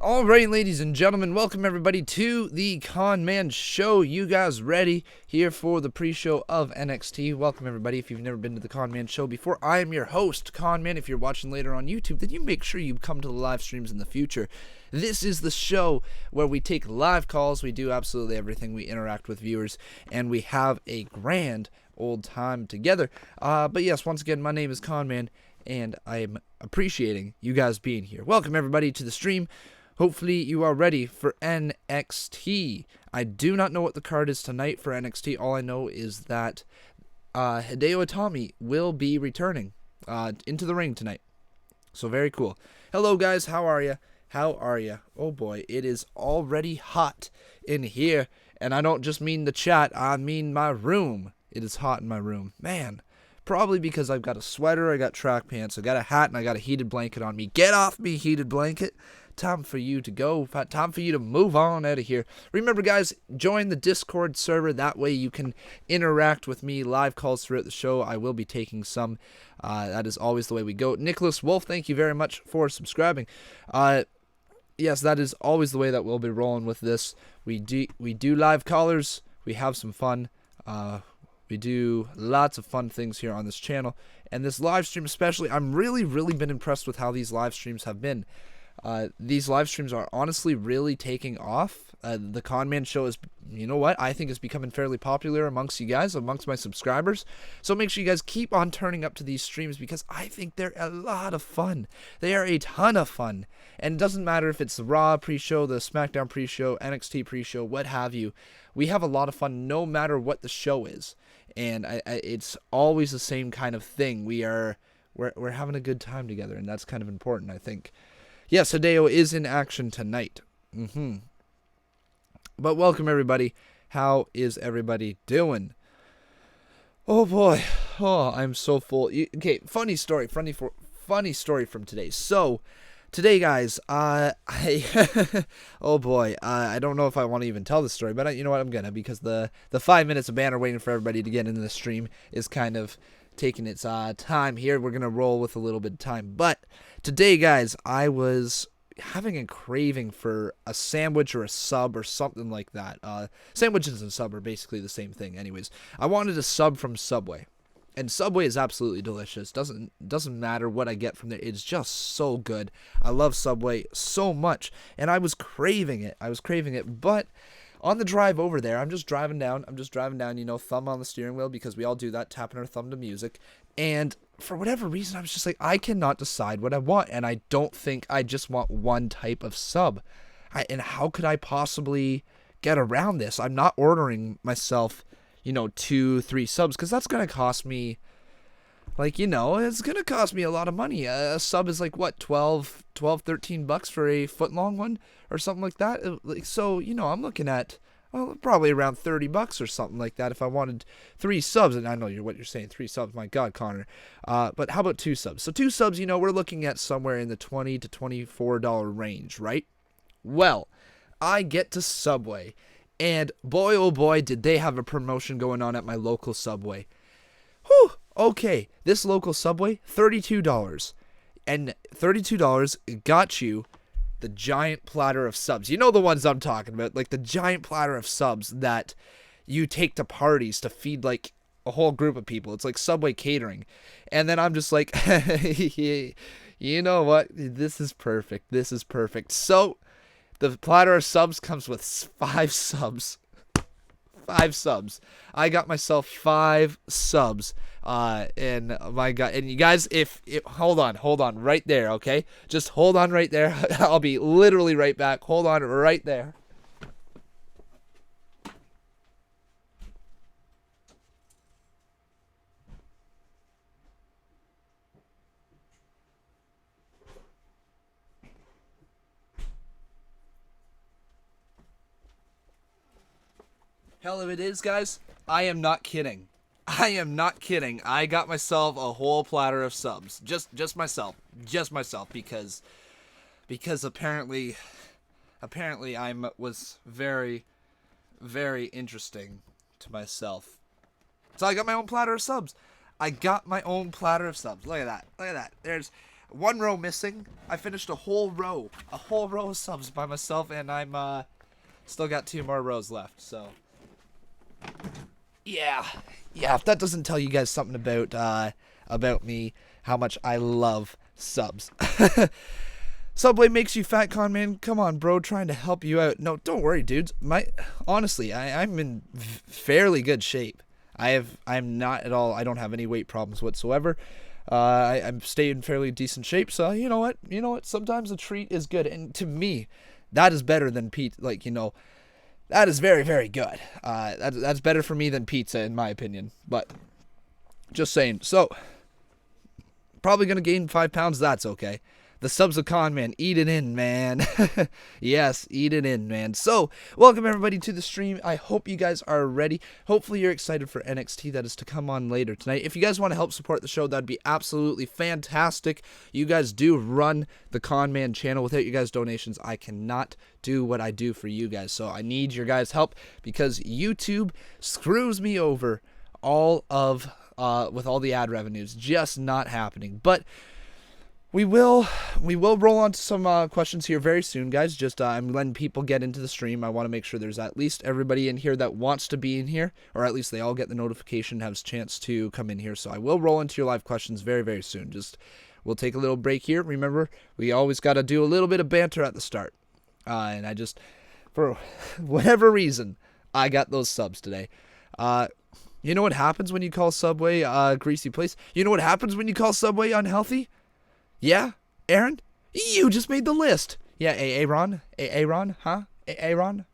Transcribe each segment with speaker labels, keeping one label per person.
Speaker 1: Alright, ladies and gentlemen, welcome everybody to the Conman Show. You guys ready here for the pre-show of NXT? Welcome everybody. If you've never been to the Conman Show before, I am your host, Conman. If you're watching later on YouTube, then you make sure you come to the live streams in the future. This is the show where we take live calls, we do absolutely everything, we interact with viewers, and we have a grand old time together. But yes, once again, my name is Conman, and I am appreciating you guys being here. Welcome everybody to the stream. Hopefully you are ready for NXT. I do not know what the card is tonight for NXT. All I know is that Hideo Itami will be returning into the ring tonight. So very cool. Hello guys, how are you? How are you? Oh boy, it is already hot in here. And I don't just mean the chat, I mean my room. It is hot in my room. Man, probably because I've got a sweater, I got track pants, I got a hat, and I got a heated blanket on me. Get off me, heated blanket. Time for you to go. Time for you to move on out of here. Remember, guys, join the Discord server. That way you can interact with me. Live calls throughout the show. I will be taking some. That is always the way we go. Nicholas Wolf, thank you very much for subscribing. Yes, that is always the way that we'll be rolling with this. We do live callers. We have some fun. We do lots of fun things here on this channel. And this live stream especially, I'm really been impressed with how these live streams have been. These live streams are honestly really taking off. The Conman Show is, you know what, I think is becoming fairly popular amongst you guys, amongst my subscribers. So make sure you guys keep on turning up to these streams because I think they're a lot of fun. They are a ton of fun. And it doesn't matter if it's the RAW pre-show, the SmackDown pre-show, NXT pre-show, what have you. We have a lot of fun no matter what the show is. And it's always the same kind of thing. We're having a good time together, and that's kind of important, I think. Yes, Hideo is in action tonight. But welcome, everybody. How is everybody doing? Oh, boy. Oh, I'm so full. Okay, funny story from today. So, today, guys, oh, boy. I don't know if I want to even tell the story, but you know what? I'm gonna, because the 5 minutes of banner waiting for everybody to get into the stream is kind of taking its time here. We're gonna roll with a little bit of time, but today, guys, I was having a craving for a sandwich or a sub or something like that. Sandwiches and sub are basically the same thing. Anyways, I wanted a sub from Subway, and Subway is absolutely delicious. Doesn't matter what I get from there. It's just so good. I love Subway so much, and I was craving it. But on the drive over there, I'm just driving down, you know, thumb on the steering wheel, because we all do that, tapping our thumb to music. And for whatever reason, I was just like, I cannot decide what I want. And I don't think I just want one type of sub. And how could I possibly get around this? I'm not ordering myself, you know, 2-3 subs, because that's going to cost me, like, you know, it's going to cost me a lot of money. A sub is like, what, 13 bucks for a foot-long one or something like that? So, you know, I'm looking at, well, probably around 30 bucks or something like that if I wanted 3 subs. And I know what you're saying, 3 subs, my God, Connor. But how about 2 subs? So 2 subs, you know, we're looking at somewhere in the $20 to $24 range, right? Well, I get to Subway, and boy, oh boy, did they have a promotion going on at my local Subway. Whew! Okay, this local Subway, $32. And $32 got you the giant platter of subs. You know the ones I'm talking about, like the giant platter of subs that you take to parties to feed like a whole group of people. It's like Subway catering. And then I'm just like, you know what? This is perfect. This is perfect. So the platter of subs comes with 5 subs. 5 subs. I got myself 5 subs. And my God, and you guys, if hold on right there, okay? Just hold on right there. I'll be literally right back. Hold on right there. Hell of it is, guys. I am not kidding. I got myself a whole platter of subs. Just myself, because apparently I was very interesting to myself. So I got my own platter of subs. Look at that. There's one row missing. I finished a whole row of subs by myself, and I'm still got 2 more rows left. So yeah, if that doesn't tell you guys something about me, how much I love subs. Subway makes you fat, Conman. Come on, bro, trying to help you out. No, don't worry, dudes. Honestly, I'm in fairly good shape. I'm not at all. I don't have any weight problems whatsoever. I'm staying in fairly decent shape. So you know what? Sometimes a treat is good, and to me, that is better than pizza. That is very, very good. That's better for me than pizza, in my opinion. But just saying. So probably gonna gain 5 pounds. That's okay. The subs of Conman, eat it in, man. Yes, eat it in, man. So, welcome everybody to the stream. I hope you guys are ready. Hopefully you're excited for NXT that is to come on later tonight. If you guys want to help support the show, that'd be absolutely fantastic. You guys do run the Conman channel. Without you guys' donations, I cannot do what I do for you guys. So, I need your guys' help because YouTube screws me over with all the ad revenues. Just not happening. But we will roll on to some questions here very soon, guys. Just I'm letting people get into the stream. I want to make sure there's at least everybody in here that wants to be in here, or at least they all get the notification, have a chance to come in here. So I will roll into your live questions very, very soon. We'll take a little break here. Remember, we always got to do a little bit of banter at the start. And I just, for whatever reason, I got those subs today. You know what happens when you call Subway a greasy place? You know what happens when you call Subway unhealthy? Yeah, Aaron, you just made the list. Yeah, Aaron, huh? Aaron.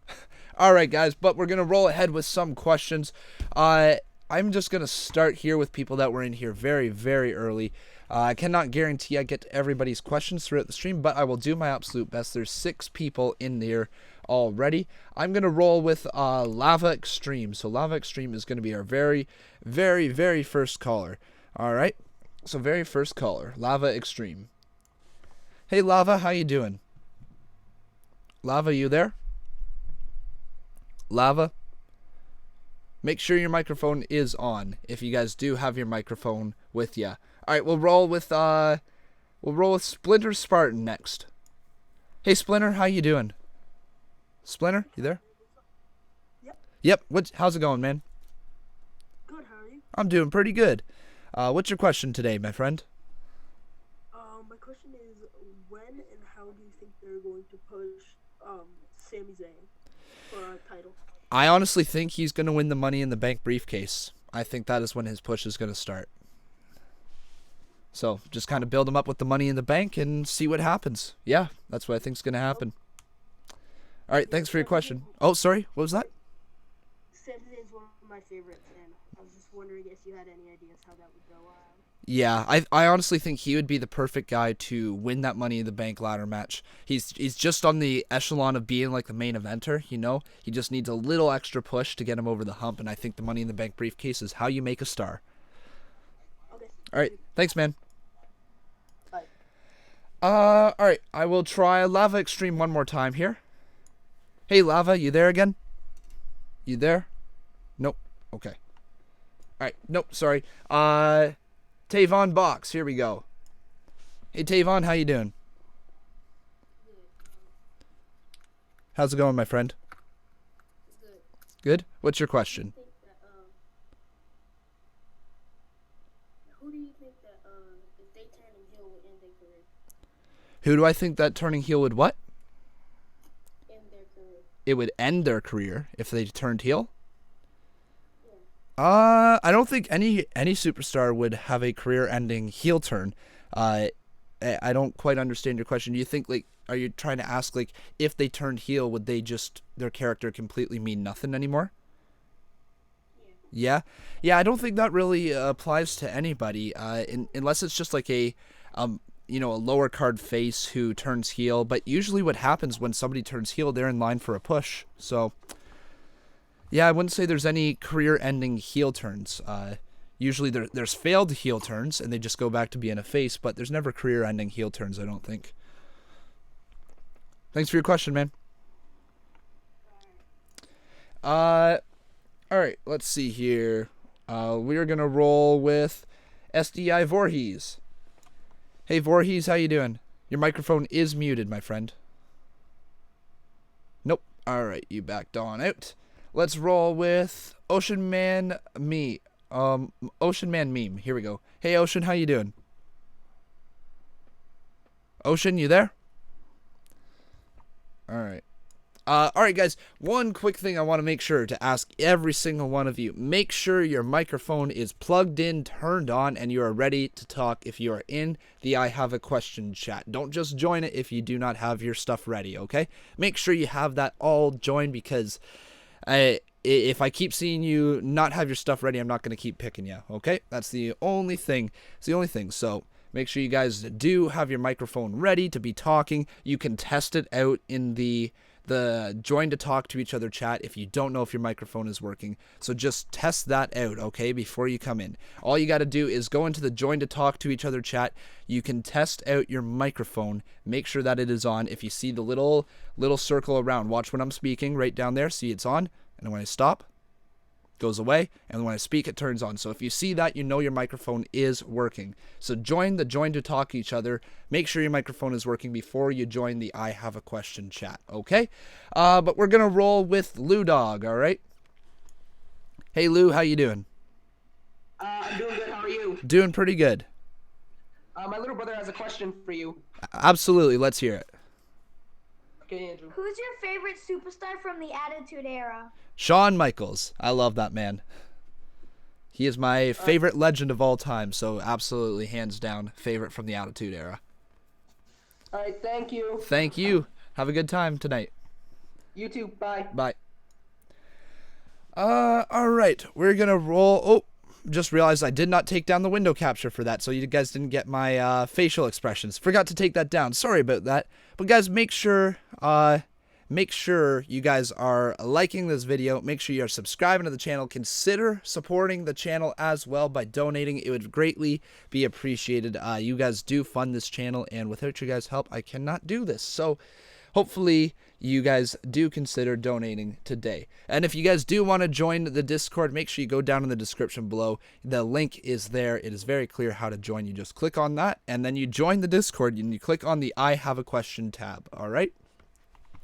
Speaker 1: All right, guys, but we're gonna roll ahead with some questions. I'm just gonna start here with people that were in here very, very early. I cannot guarantee I get to everybody's questions throughout the stream, but I will do my absolute best. There's 6 people in there already. I'm gonna roll with Lava Extreme. So Lava Extreme is gonna be our very, very, very first caller. All right. So very first caller, Lava Extreme. Hey Lava, how you doing? Lava, you there? Lava? Make sure your microphone is on if you guys do have your microphone with ya. Alright, we'll roll with Splinter Spartan next. Hey Splinter, how you doing? Splinter, you there? Yep. How's it going, man?
Speaker 2: Good, how are you?
Speaker 1: I'm doing pretty good. What's your question today, my friend?
Speaker 2: My question is, when and how do you think they're going to push Sami Zayn for a title?
Speaker 1: I honestly think he's going to win the Money in the Bank briefcase. I think that is when his push is going to start. So, just kind of build him up with the Money in the Bank and see what happens. Yeah, that's what I think is going to happen. All right, thanks for your question. Oh, sorry, what was that?
Speaker 2: Sami Zayn's one of my favorites, and I was just wondering if you had any ideas how that would go.
Speaker 1: Yeah, I honestly think he would be the perfect guy to win that Money in the Bank ladder match. He's just on the echelon of being like the main eventer, you know? He just needs a little extra push to get him over the hump, and I think the Money in the Bank briefcase is how you make a star.
Speaker 2: Okay.
Speaker 1: All right, thanks, man.
Speaker 2: Bye.
Speaker 1: All right, I will try Lava Extreme one more time here. Hey, Lava, you there again? You there? Nope. Okay. All right, nope, sorry. Tavon Box, here we go. Hey Tavon, how you doing? How's it going, my friend? Good. What's your question?
Speaker 2: Who do you think that if they turn him heel would end their career?
Speaker 1: Who do I think that turning heel would what?
Speaker 2: End their career.
Speaker 1: It would end their career if they turned heel? I don't think any superstar would have a career-ending heel turn. I don't quite understand your question. Do you think, like, are you trying to ask, like, if they turned heel, would they just, their character completely mean nothing anymore? Yeah? Yeah, I don't think that really applies to anybody, unless it's just like a lower card face who turns heel. But usually what happens when somebody turns heel, they're in line for a push. So yeah, I wouldn't say there's any career-ending heel turns. Usually there's failed heel turns, and they just go back to being a face, but there's never career-ending heel turns, I don't think. Thanks for your question, man. All right, let's see here. We're going to roll with SDI Voorhees. Hey, Voorhees, how you doing? Your microphone is muted, my friend. Nope. All right, you backed on out. Let's roll with Ocean Man Ocean Man Meme. Here we go. Hey, Ocean, how you doing? Ocean, you there? All right. All right, guys, one quick thing I want to make sure to ask every single one of you. Make sure your microphone is plugged in, turned on, and you are ready to talk if you are in the I Have a Question chat. Don't just join it if you do not have your stuff ready, okay? Make sure you have that all joined, because if I keep seeing you not have your stuff ready, I'm not going to keep picking you, okay? That's the only thing. It's the only thing, so make sure you guys do have your microphone ready to be talking. You can test it out in the join to talk to each other chat if you don't know if your microphone is working. So just test that out, okay, before you come in. All you got to do is go into the join to talk to each other chat. You can test out your microphone, make sure that it is on. If you see the little circle around, watch when I'm speaking right down there, see it's on, and when I stop, goes away, and when I speak, it turns on. So if you see that, you know your microphone is working. So join to talk to each other. Make sure your microphone is working before you join the I Have a Question chat, okay? But we're gonna roll with Lou Dog, all right? Hey Lou, how you doing?
Speaker 3: I'm doing good. How are you?
Speaker 1: Doing pretty good.
Speaker 3: My little brother has a question for you.
Speaker 1: Absolutely, let's hear it.
Speaker 3: Okay, Andrew.
Speaker 4: Who's your favorite superstar from the Attitude Era?
Speaker 1: Shawn Michaels. I love that man. He is my favorite legend of all time, so absolutely, hands down, favorite from the Attitude Era.
Speaker 3: All right, thank you.
Speaker 1: Thank you. Have a good time tonight.
Speaker 3: You too. Bye.
Speaker 1: Bye. All right, we're gonna roll. Oh, just realized I did not take down the window capture for that, so you guys didn't get my facial expressions. Forgot to take that down. Sorry about that. But guys, make sure you guys are liking this video. Make sure you are subscribing to the channel. Consider supporting the channel as well by donating. It would greatly be appreciated. You guys do fund this channel, and without you guys' help, I cannot do this. So hopefully you guys do consider donating today. And if you guys do want to join the Discord, make sure you go down in the description below. The link is there. It is very clear how to join. You just click on that, and then you join the Discord, and you click on the I Have a Question tab, all right?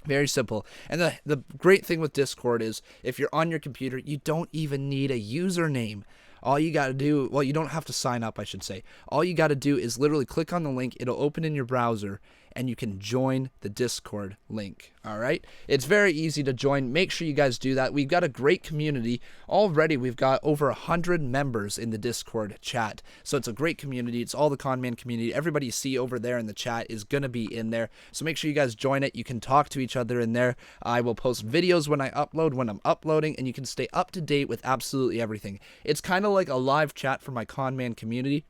Speaker 1: Very simple. And the great thing with Discord is if you're on your computer, you don't even need a username. All you got to do, well, you don't have to sign up, I should say. All you got to do is literally click on the link. It'll open in your browser, and you can join the Discord link, all right? It's very easy to join. Make sure you guys do that. We've got a great community. Already, we've got over 100 members in the Discord chat. So it's a great community. It's all the Conman community. Everybody you see over there in the chat is going to be in there. So make sure you guys join it. You can talk to each other in there. I will post videos when I upload, when I'm uploading, and you can stay up to date with absolutely everything. It's kind of like a live chat for my Conman community.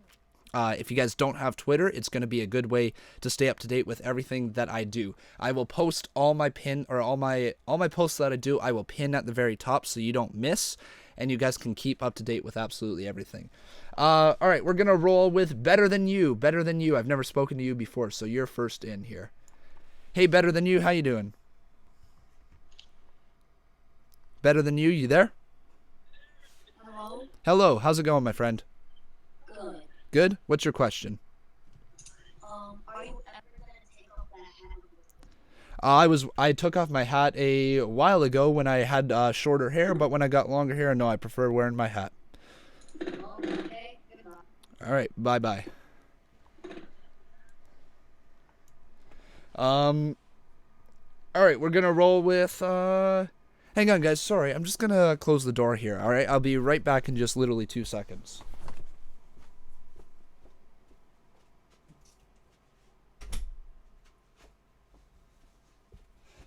Speaker 1: If you guys don't have Twitter, it's going to be a good way to stay up to date with everything that I do. I will post all my posts that I do. I will pin at the very top so you don't miss, and you guys can keep up to date with absolutely everything. All right, we're gonna roll with Better Than You. Better Than You. I've never spoken to you before, so you're first in here. Hey, Better Than You, how you doing? Better Than You, you there?
Speaker 4: Hello?
Speaker 1: Hello. How's it going, my friend?
Speaker 4: Good.
Speaker 1: Good? What's your question?
Speaker 4: Are you ever gonna take off that hat?
Speaker 1: I took off my hat a while ago when I had shorter hair, but when I got longer hair, no, I prefer wearing my hat.
Speaker 4: Okay, goodbye.
Speaker 1: All right, bye-bye. All right, we're gonna roll with hang on, guys. Sorry, I'm just gonna close the door here. All right, I'll be right back in just literally 2 seconds.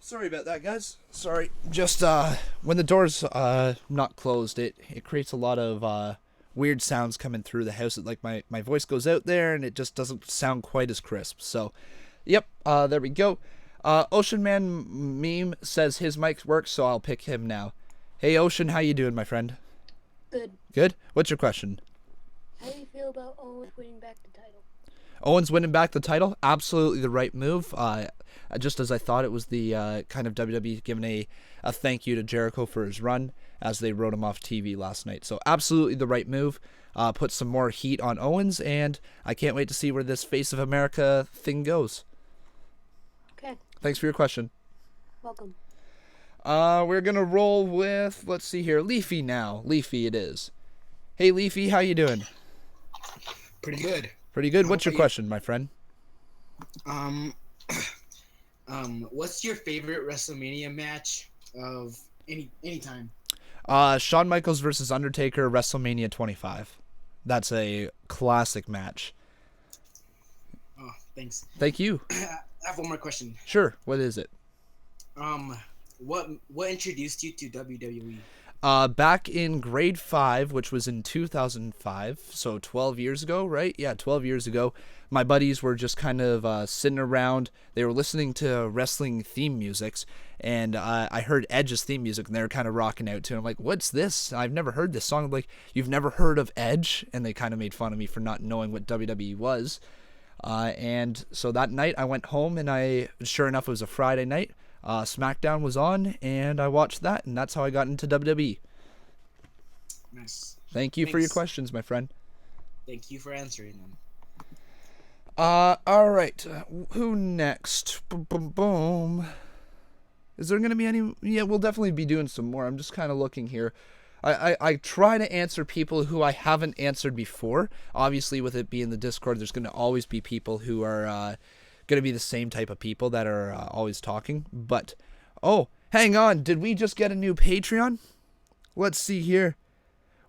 Speaker 1: Sorry about that, guys. Sorry. Just when the door's not closed, it creates a lot of weird sounds coming through the house. Like my voice goes out there and it just doesn't sound quite as crisp. So, yep, there we go. Ocean Man Meme says his mic works, so I'll pick him now. Hey, Ocean, how you doing, my friend?
Speaker 4: Good.
Speaker 1: Good? What's your question?
Speaker 4: How do you feel about Owen winning back the title?
Speaker 1: Owens winning back the title, absolutely the right move. Just as I thought it was the kind of WWE giving a thank you to Jericho for his run as they wrote him off TV last night. So absolutely the right move. Put some more heat on Owens, and I can't wait to see where this Face of America thing goes.
Speaker 5: Okay,
Speaker 1: Thanks for your question.
Speaker 5: welcome.
Speaker 1: We're gonna roll with, let's see here, Leafy now. Leafy it is. Hey Leafy, how you doing?
Speaker 6: Pretty good.
Speaker 1: Pretty good. What's your question, my friend?
Speaker 6: What's your favorite WrestleMania match of any time?
Speaker 1: Shawn Michaels versus Undertaker, WrestleMania 25. That's a classic match.
Speaker 6: Oh, thanks.
Speaker 1: Thank you.
Speaker 6: I have one more question.
Speaker 1: Sure. What is it?
Speaker 6: What introduced you to WWE?
Speaker 1: Back in grade 5, which was in 2005, so 12 years ago, right? Yeah, 12 years ago. My buddies were just kind of sitting around. They were listening to wrestling theme musics, and I heard Edge's theme music, and they were kind of rocking out to it. I'm like, what's this? I've never heard this song. I'm like, you've never heard of Edge? And they kind of made fun of me for not knowing what WWE was. And so that night I went home, and sure enough, it was a Friday night. SmackDown was on, and I watched that, and that's how I got into WWE.
Speaker 6: Nice.
Speaker 1: Thank you for your
Speaker 6: Thanks.
Speaker 1: questions, my friend.
Speaker 6: Thank you for answering them.
Speaker 1: All right. Who next? Boom, boom, boom. Is there going to be any? Yeah, we'll definitely be doing some more. I'm just kind of looking here. I try to answer people who I haven't answered before. Obviously, with it being the Discord, there's going to always be people who are going to be the same type of people that are always talking. But, oh, hang on. Did we just get a new Patreon? Let's see here.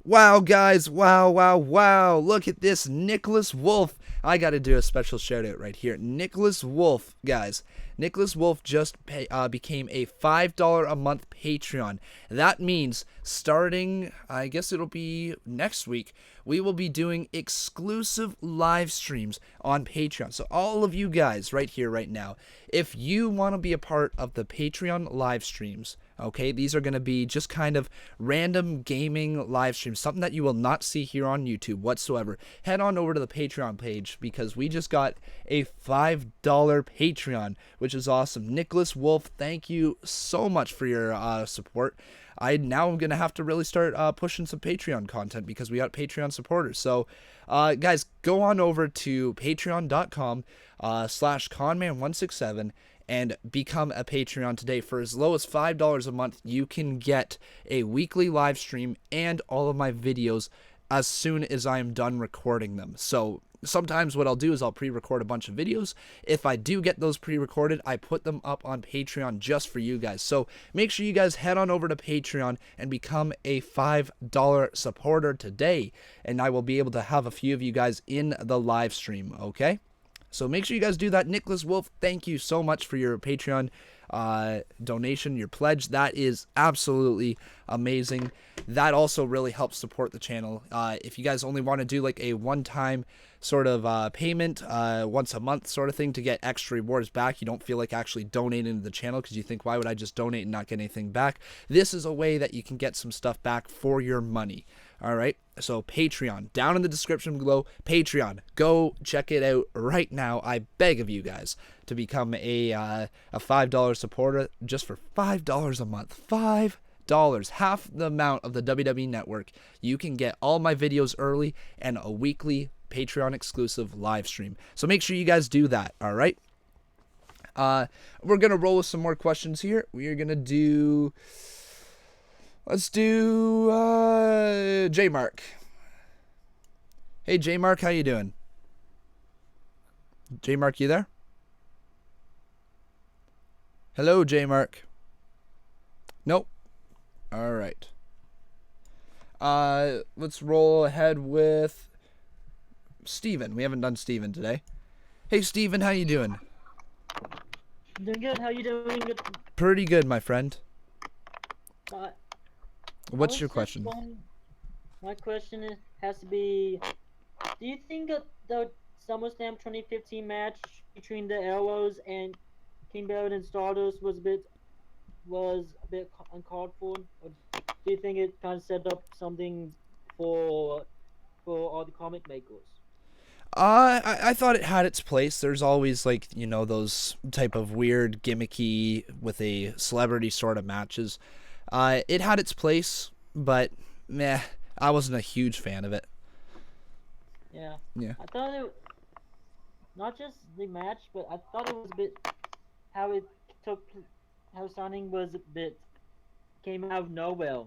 Speaker 1: Wow, guys. Wow. Look at this. Nicholas Wolf. I got to do a special shout out right here. Nicholas Wolf, guys. Nicholas Wolf just became a $5 a month Patreon. That means starting, I guess it'll be next week, we will be doing exclusive live streams on Patreon. So all of you guys right here, right now, if you want to be a part of the Patreon live streams, okay, these are going to be just kind of random gaming live streams, something that you will not see here on YouTube whatsoever. Head on over to the Patreon page because we just got a $5 Patreon, which is awesome. Nicholas Wolf, thank you so much for your support. I'm going to have to really start pushing some Patreon content because we got Patreon supporters. So, guys, go on over to patreon.com /conman167 and become a Patreon today. For as low as $5 a month, you can get a weekly live stream and all of my videos as soon as I am done recording them. So sometimes what I'll do is I'll pre-record a bunch of videos. If I do get those pre-recorded, I put them up on Patreon just for you guys. So make sure you guys head on over to Patreon and become a $5 supporter today, and I will be able to have a few of you guys in the live stream, okay? So make sure you guys do that. Nicholas Wolf, thank you so much for your Patreon donation, your pledge. That is absolutely amazing. That also really helps support the channel. If you guys only want to do like a one-time sort of payment once a month sort of thing to get extra rewards back, you don't feel like actually donating to the channel because you think, why would I just donate and not get anything back? This is a way that you can get some stuff back for your money. All right, so Patreon, down in the description below, Patreon, go check it out right now. I beg of you guys to become a $5 supporter just for $5 a month. $5, half the amount of the WWE Network. You can get all my videos early and a weekly Patreon exclusive live stream. So make sure you guys do that, all right? We're going to roll with some more questions here. We are going to do... Let's do J Mark. Hey J Mark, how you doing? J Mark, you there? Hello, J Mark. Nope. All right. Let's roll ahead with Steven. We haven't done Steven today. Hey Steven, how you doing?
Speaker 7: Doing good. How you doing? Good.
Speaker 1: Pretty good, my friend. What's
Speaker 7: I
Speaker 1: your
Speaker 7: was just
Speaker 1: question?
Speaker 7: My question has to be: do you think that the SummerSlam 2015 match between the Arrows and King Barrett and Stardust was a bit uncalled for? Or do you think it kind of set up something for all the comic makers?
Speaker 1: I thought it had its place. There's always, like, you know, those type of weird gimmicky with a celebrity sort of matches. It had its place, but meh, I wasn't a huge fan of it.
Speaker 7: Yeah.
Speaker 1: Yeah.
Speaker 7: I thought it, not just the match, but I thought it was a bit how it how signing was a bit came out of nowhere.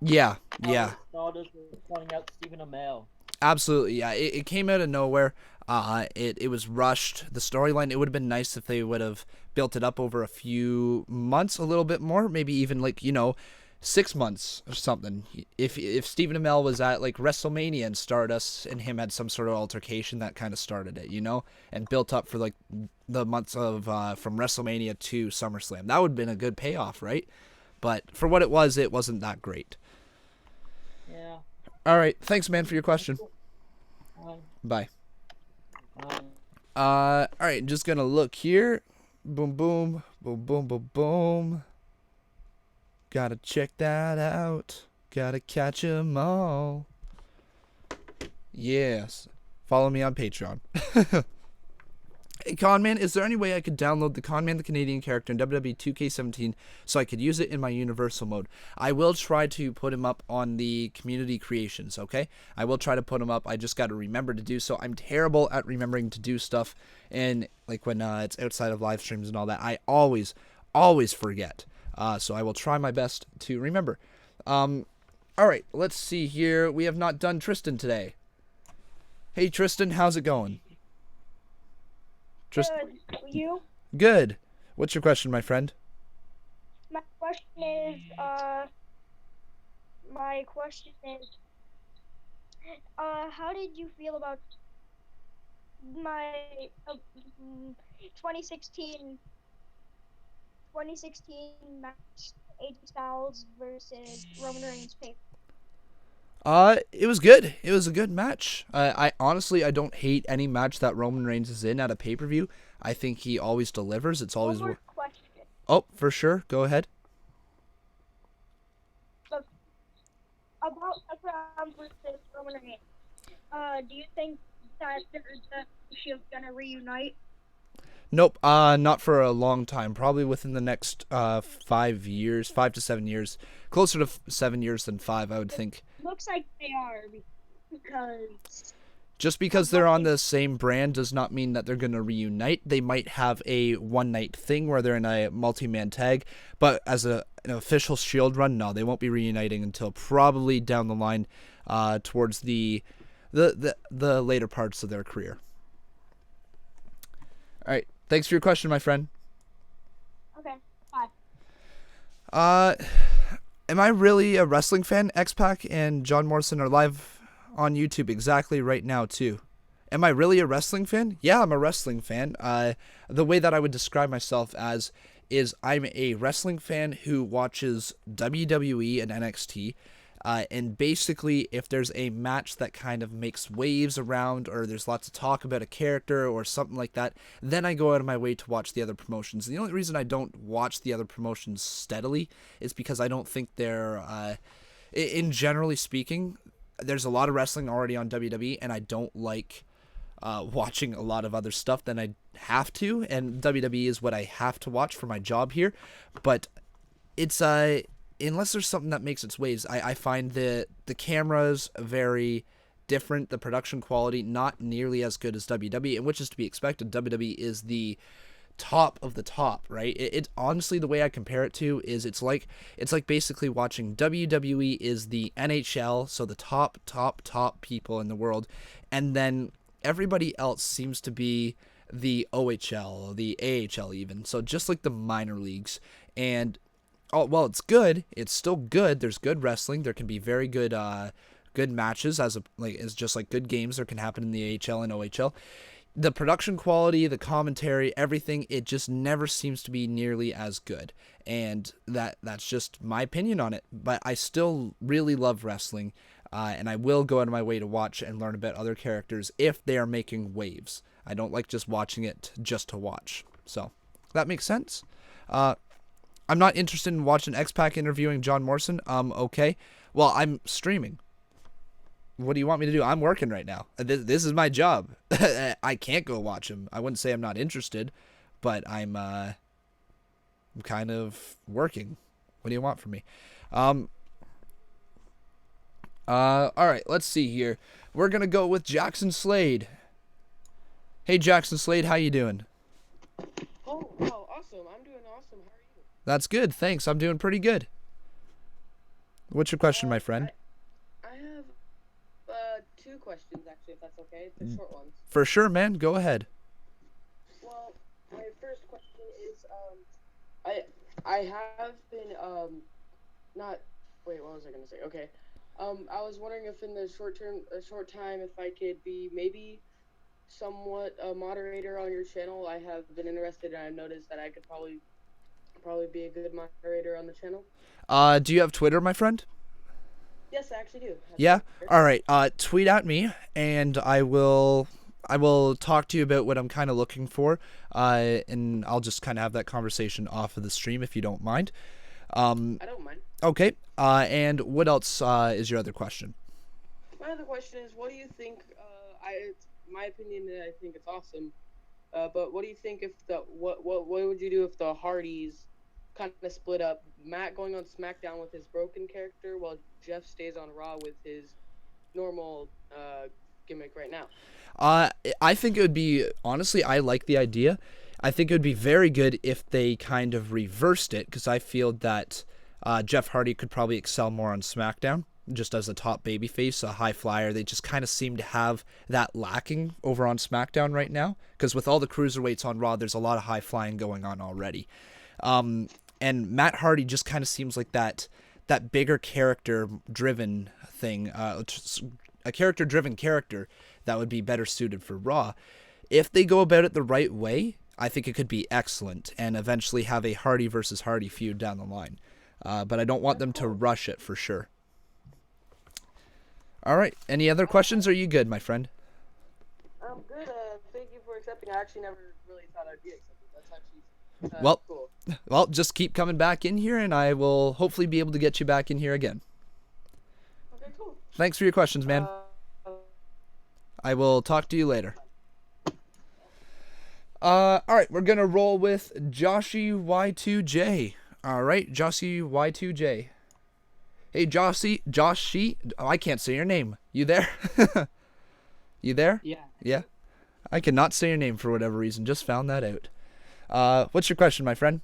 Speaker 1: Yeah,
Speaker 7: How
Speaker 1: yeah.
Speaker 7: Stardust was calling out Stephen Amell.
Speaker 1: Absolutely, yeah. It came out of nowhere. It was rushed. The storyline, it would have been nice if they would have built it up over a few months, a little bit more, maybe even, like, you know, 6 months or something. If Stephen Amell was at, like, WrestleMania and Stardust and him had some sort of altercation, that kind of started it, you know, and built up for, like, the months of from WrestleMania to SummerSlam. That would have been a good payoff, right? But for what it wasn't that great.
Speaker 7: Yeah.
Speaker 1: All right, thanks, man, for your question. Bye. All right, just gonna look here. Boom, boom, boom, boom, boom, boom. Gotta check that out. Gotta catch 'em all. Yes. Follow me on Patreon. Hey, Conman, is there any way I could download the Conman the Canadian character in WWE 2K17 so I could use it in my Universal mode? I will try to put him up on the community creations, okay? I will try to put him up. I just got to remember to do so. I'm terrible at remembering to do stuff, and like when it's outside of live streams and all that, I always forget. So I will try my best to remember. All right, let's see here. We have not done Tristan today. Hey, Tristan, how's it going?
Speaker 8: Good. You?
Speaker 1: Good. What's your question, my friend?
Speaker 8: My question is, how did you feel about my 2016 match, AJ Styles versus Roman Reigns pay?
Speaker 1: It was good. It was a good match. I honestly, I don't hate any match that Roman Reigns is in at a pay-per-view. I think he always delivers. It's always...
Speaker 8: One more question.
Speaker 1: Oh, for sure. Go ahead.
Speaker 8: About Preshow versus Roman Reigns. Do you think that the Shield's gonna reunite?
Speaker 1: Nope. Not for a long time. Probably within the next 5 years, 5 to 7 years. Closer to 7 years than 5, I would think.
Speaker 8: Looks like they are, because...
Speaker 1: Just because they're on the same brand does not mean that they're going to reunite. They might have a one-night thing where they're in a multi-man tag, but as an official Shield run, no, they won't be reuniting until probably down the line towards the later parts of their career. All right. Thanks for your question, my friend.
Speaker 8: Okay, bye.
Speaker 1: Am I really a wrestling fan? X-Pac and John Morrison are live on YouTube exactly right now, too. Am I really a wrestling fan? Yeah, I'm a wrestling fan. The way that I would describe myself as is I'm a wrestling fan who watches WWE and NXT. And basically, if there's a match that kind of makes waves around, or there's lots of talk about a character or something like that, then I go out of my way to watch the other promotions. And the only reason I don't watch the other promotions steadily is because I don't think they're, in generally speaking, there's a lot of wrestling already on WWE, and I don't like watching a lot of other stuff than I have to. And WWE is what I have to watch for my job here. But it's unless there's something that makes its waves, I find the cameras very different, the production quality not nearly as good as WWE, and which is to be expected. WWE is the top of the top, right? It honestly, the way I compare it to is it's like basically watching WWE is the NHL, so the top people in the world, and then everybody else seems to be the OHL, the AHL even, so just like the minor leagues. And oh, well, it's good. It's still good. There's good wrestling. There can be very good good matches as just like good games there can happen in the AHL and OHL. The production quality, the commentary, everything, it just never seems to be nearly as good. And that's just my opinion on it. But I still really love wrestling, and I will go out of my way to watch and learn about other characters if they are making waves. I don't like just watching it just to watch. So, that makes sense? I'm not interested in watching X-Pac interviewing John Morrison. Okay. Well, I'm streaming. what do you want me to do? I'm working right now. This is my job. I can't go watch him. I wouldn't say I'm not interested, but I'm kind of working. What do you want from me? All right, let's see here. We're gonna go with Jackson Slade. Hey, Jackson Slade, how you doing?
Speaker 9: Oh, wow, awesome. I'm doing awesome. How are you?
Speaker 1: That's good, thanks. I'm doing pretty good. What's your question, my friend?
Speaker 9: I have two questions, actually, if that's okay. They're short ones.
Speaker 1: For sure, man. Go ahead.
Speaker 9: Well, my first question is, I have been, not, wait, what was I going to say? Okay. I was wondering if in the short time, if I could be maybe somewhat a moderator on your channel. I have been interested, and I've noticed that I could probably be a good moderator on the channel.
Speaker 1: Do you have Twitter, my friend?
Speaker 9: Yes, I actually do.
Speaker 1: Yeah? All right. Tweet at me, and I will talk to you about what I'm kind of looking for, and I'll just kind of have that conversation off of the stream if you don't mind.
Speaker 9: I don't mind.
Speaker 1: Okay. And what else is your other question?
Speaker 9: My other question is, what do you think? My opinion, I think it's awesome. But what do you think if what would you do if the Hardys kind of split up? Matt going on SmackDown with his broken character, while Jeff stays on Raw with his normal gimmick right now.
Speaker 1: I think it would be, honestly, I like the idea. I think it would be very good if they kind of reversed it, because I feel that Jeff Hardy could probably excel more on SmackDown, just as a top babyface, a high flyer. They just kind of seem to have that lacking over on SmackDown right now, because with all the cruiserweights on Raw, there's a lot of high flying going on already. And Matt Hardy just kind of seems like that bigger character-driven thing, a character-driven character that would be better suited for Raw. If they go about it the right way, I think it could be excellent, and eventually have a Hardy versus Hardy feud down the line. But I don't want them to rush it for sure. All right. Any other questions, or are you good, my friend?
Speaker 9: I'm good. Thank you for accepting. I actually never really thought I'd be accepted. That's actually cool.
Speaker 1: Well, just keep coming back in here, and I will hopefully be able to get you back in here again.
Speaker 9: Okay, cool.
Speaker 1: Thanks for your questions, man. I will talk to you later. All right, we're gonna roll with Joshy Y2J. All right, Joshy Y2J. Hey, Joshy. Oh, I can't say your name. You there? You there?
Speaker 10: Yeah.
Speaker 1: Yeah. I cannot say your name for whatever reason. Just found that out. What's your question, my friend?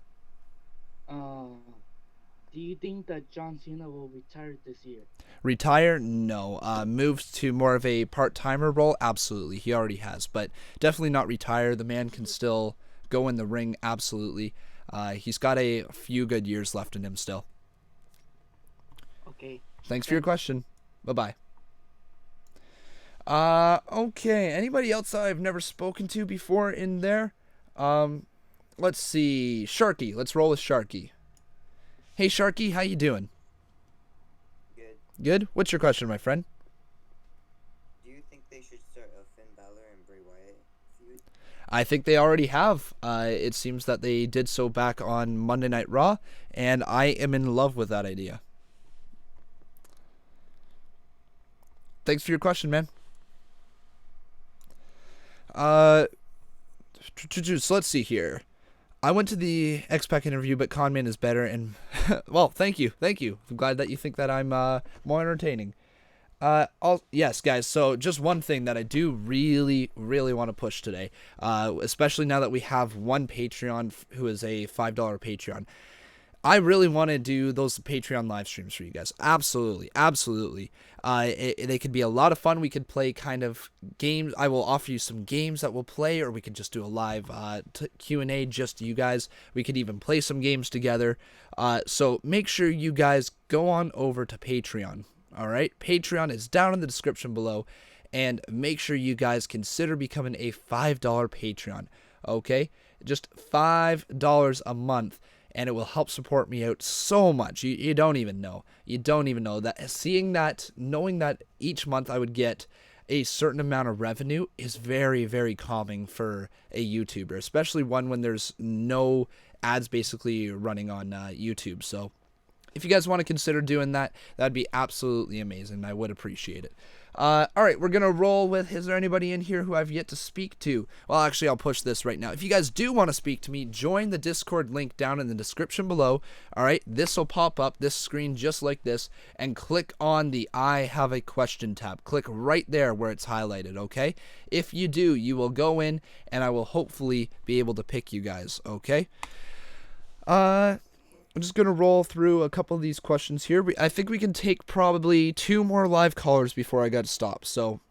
Speaker 10: Do you think that John Cena will retire this year?
Speaker 1: Retire? No. Moves to more of a part-timer role? Absolutely. He already has. But definitely not retire. The man can still go in the ring. Absolutely. He's got a few good years left in him still.
Speaker 10: Okay.
Speaker 1: Thanks for your question. Bye-bye. Okay. Anybody else I've never spoken to before in there? Let's see. Sharky. Let's roll with Sharky. Hey, Sharky. How you doing?
Speaker 11: Good.
Speaker 1: Good? What's your question, my friend?
Speaker 11: Do you think they should start a Finn Balor and Bray Wyatt feud?
Speaker 1: I think they already have. It seems that they did so back on Monday Night Raw, and I am in love with that idea. Thanks for your question, man. So let's see here. I went to the X-Pac interview, but Conman is better, and well, thank you. I'm glad that you think that I'm more entertaining. Yes, guys, so just one thing that I do really want to push today, especially now that we have one Patreon who is a $5 Patreon. I really want to do those Patreon live streams for you guys. Absolutely. They could be a lot of fun. We could play kind of games. I will offer you some games that we'll play, or we could just do a live Q&A, just you guys. We could even play some games together. So make sure you guys go on over to Patreon. All right? Patreon is down in the description below. And make sure you guys consider becoming a $5 Patreon. Okay? Just $5 a month. And it will help support me out so much. You don't even know. You don't even know that. Seeing that, knowing that each month I would get a certain amount of revenue is very, very calming for a YouTuber, especially one when there's no ads basically running on YouTube. So if you guys want to consider doing that, that'd be absolutely amazing. I would appreciate it. All right, we're going to roll with, is there anybody in here who I've yet to speak to? Well, actually, I'll push this right now. If you guys do want to speak to me, join the Discord link down in the description below. All right, this will pop up, this screen just like this, and click on the I have a question tab. Click right there where it's highlighted, okay? If you do, you will go in, and I will hopefully be able to pick you guys, okay? I'm just going to roll through a couple of these questions here. I think we can take probably 2 more live callers before I got to stop. So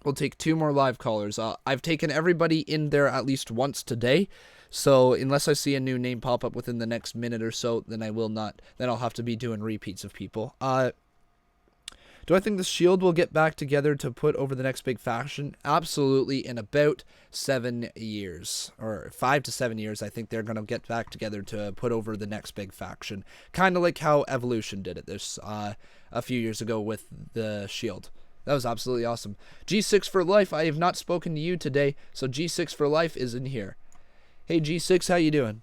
Speaker 1: we'll take 2 more live callers. I've taken everybody in there at least once today. So unless I see a new name pop up within the next minute or so, then I will not. Then I'll have to be doing repeats of people. Do I think the Shield will get back together to put over the next big faction? Absolutely, in about 7 years, or 5 to 7 years, I think they're going to get back together to put over the next big faction. Kind of like how Evolution did it this a few years ago with the Shield. That was absolutely awesome. G6 for life, I have not spoken to you today, so G6 for life is in here. Hey G6, how you doing?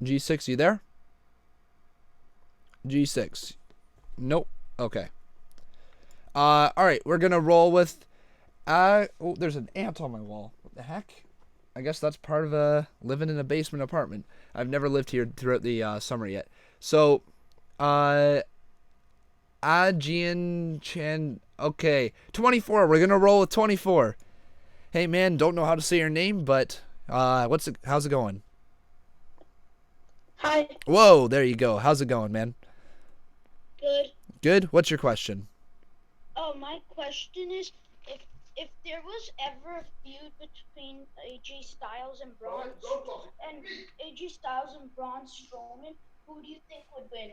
Speaker 1: G6, you there? G6. Nope. Okay. Alright, we're gonna roll with, oh, there's an ant on my wall. What the heck? I guess that's part of living in a basement apartment. I've never lived here throughout the summer yet. So, Ajian Chan, okay, 24, we're gonna roll with 24. Hey man, don't know how to say your name, but, how's it going?
Speaker 8: Hi.
Speaker 1: Whoa, there you go. How's it going, man?
Speaker 8: Good.
Speaker 1: Good? What's your question?
Speaker 8: Oh, my question is, if there was ever a feud between AJ Styles and Braun Strowman, who do you think would win?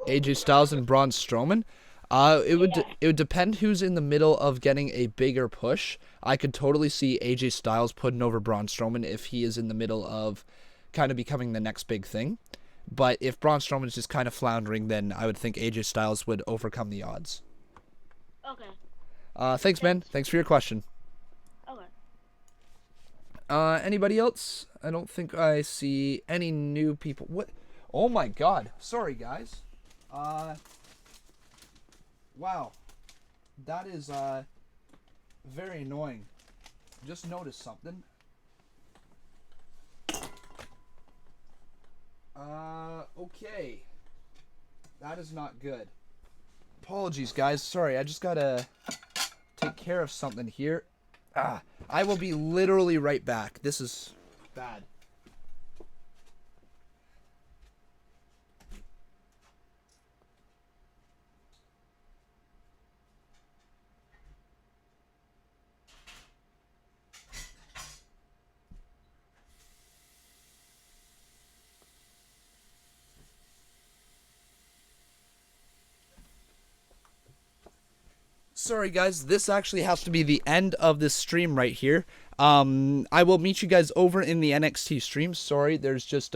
Speaker 1: AJ Styles and Braun Strowman? It would depend who's in the middle of getting a bigger push. I could totally see AJ Styles putting over Braun Strowman if he is in the middle of kind of becoming the next big thing. But if Braun Strowman is just kind of floundering, then I would think AJ Styles would overcome the odds.
Speaker 8: Okay.
Speaker 1: Thanks, man. Thanks for your question.
Speaker 8: Okay.
Speaker 1: Anybody else? I don't think I see any new people. What? Oh my God. Sorry, guys. Wow. That is, very annoying. Just noticed something. Okay. That is not good. Apologies, guys. Sorry, I just gotta take care of something here. I will be literally right back. This is bad. Sorry guys, this actually has to be the end of this stream right here. I will meet you guys over in the NXT stream. Sorry, there's just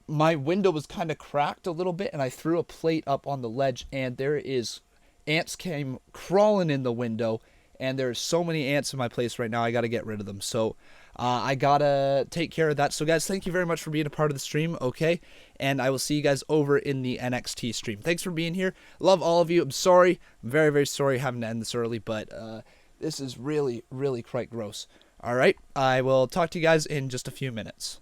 Speaker 1: my window was kind of cracked a little bit and I threw a plate up on the ledge and there is ants came crawling in the window and there's so many ants in my place right now. I got to get rid of them. So I gotta take care of that. So guys, thank you very much for being a part of the stream, okay? And I will see you guys over in the NXT stream. Thanks for being here. Love all of you. I'm sorry. I'm very, very sorry having to end this early, but this is really, really quite gross. All right, I will talk to you guys in just a few minutes.